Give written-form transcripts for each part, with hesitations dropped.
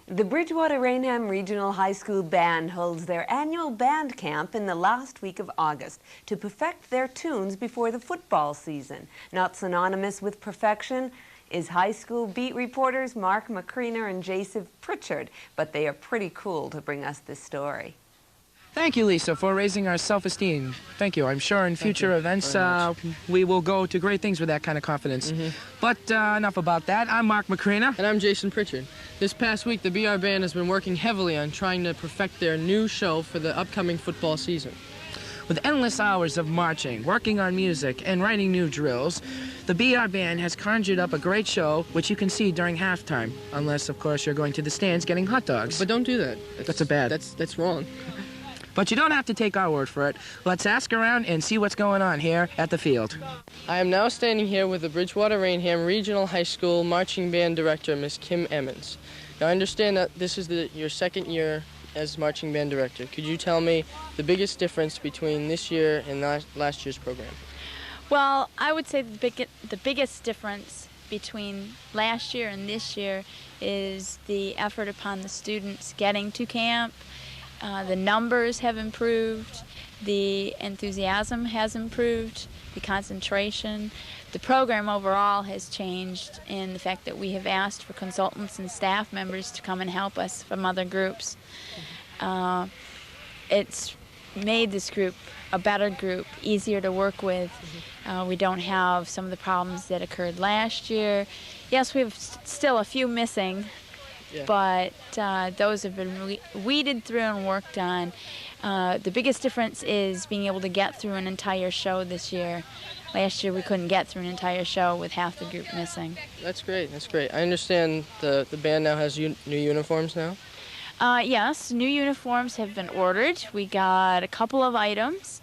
The Bridgewater-Rainham Regional High School Band holds their annual band camp in the last week of August to perfect their tunes before the football season. Not synonymous with perfection is high school beat reporters Marc, Macrina and Chistopher Pritchard, but they are pretty cool to bring us this story. Thank you, Lisa, for raising our self-esteem. Thank you. I'm sure in future events we will go to great things with that kind of confidence. But enough about that. I'm Marc Macrina. And I'm Chistopher Pritchard. This past week, the BR Band has been working heavily on trying to perfect their new show for the upcoming football season. With endless hours of marching, working on music, and writing new drills, the BR Band has conjured up a great show, which you can see during halftime. Unless, of course, you're going to the stands getting hot dogs. But don't do that. That's wrong. But you don't have to take our word for it. Let's ask around and see what's going on here at the field. I am now standing here with the Bridgewater-Rainham Regional High School Marching Band Director, Miss Kim Emmons. Now, I understand that this is your second year as Marching Band Director. Could you tell me the biggest difference between this year and last year's program? Well, I would say the biggest difference between last year and this year is the effort upon the students getting to camp. The numbers have improved, the enthusiasm has improved, the concentration. The program overall has changed in the fact that we have asked for consultants and staff members to come and help us from other groups. It's made this group a better group, easier to work with. We don't have some of the problems that occurred last year. Yes, we have still a few missing. But those have been weeded through and worked on. The biggest difference is being able to get through an entire show this year. Last year we couldn't get through an entire show with half the group missing. That's great, that's great. I understand the band now has new uniforms now? Yes, new uniforms have been ordered. We got a couple of items,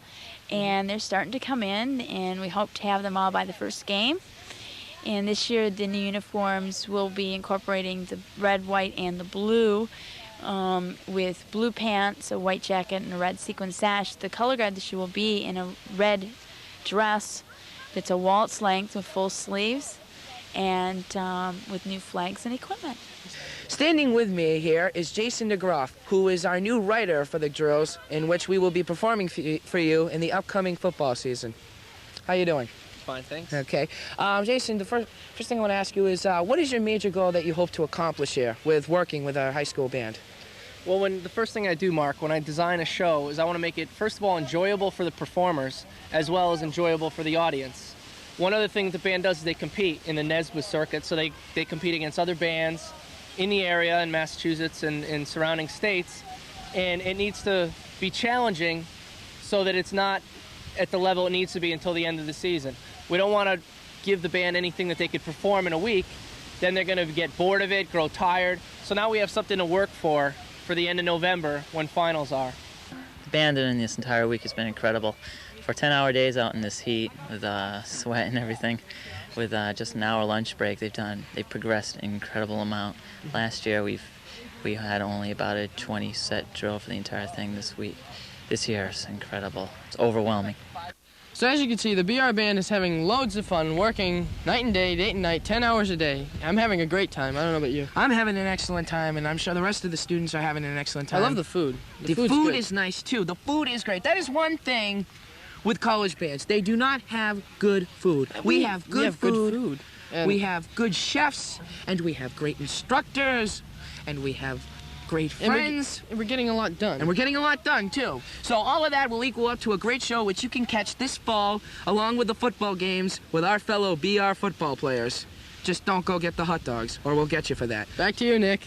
and they're starting to come in, and we hope to have them all by the first game. And this year, the new uniforms will be incorporating the red, white, and the blue with blue pants, a white jacket, and a red sequin sash. The color guard this year will be in a red dress that's a waltz length with full sleeves and with new flags and equipment. Standing with me here is Jason DeGroff, who is our new writer for the drills, in which we will be performing for you in the upcoming football season. How you doing? Fine, thanks. Okay. Jason, the first thing I want to ask you is, what is your major goal that you hope to accomplish here with working with our high school band? Well, the first thing I do, Mark, when I design a show is I want to make it, first of all, enjoyable for the performers as well as enjoyable for the audience. One other thing the band does is they compete in the NESBA circuit, so they compete against other bands in the area in Massachusetts and in surrounding states, and it needs to be challenging so that it's not at the level it needs to be until the end of the season. We don't want to give the band anything that they could perform in a week. Then they're going to get bored of it, grow tired. So now we have something to work for the end of November when finals are. The band in this entire week has been incredible. For 10-hour days out in this heat with sweat and everything, with just an hour lunch break, they've progressed an incredible amount. Last year we had only about a 20-set drill for the entire thing this week. This year is incredible. It's overwhelming. So as you can see, the BR Band is having loads of fun, working night and day, and night, 10 hours a day. I'm having a great time. I don't know about you. I'm having an excellent time, and I'm sure the rest of the students are having an excellent time. I love the food. The food is nice, too. The food is great. That is one thing with college bands. They do not have good food. We have good food. We have good chefs, and we have great instructors, and we have great friends. And we're getting a lot done. And we're getting a lot done, too. So all of that will equal up to a great show, which you can catch this fall, along with the football games, with our fellow BR football players. Just don't go get the hot dogs, or we'll get you for that. Back to you, Nick.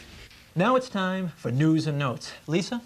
Now it's time for news and notes. Lisa?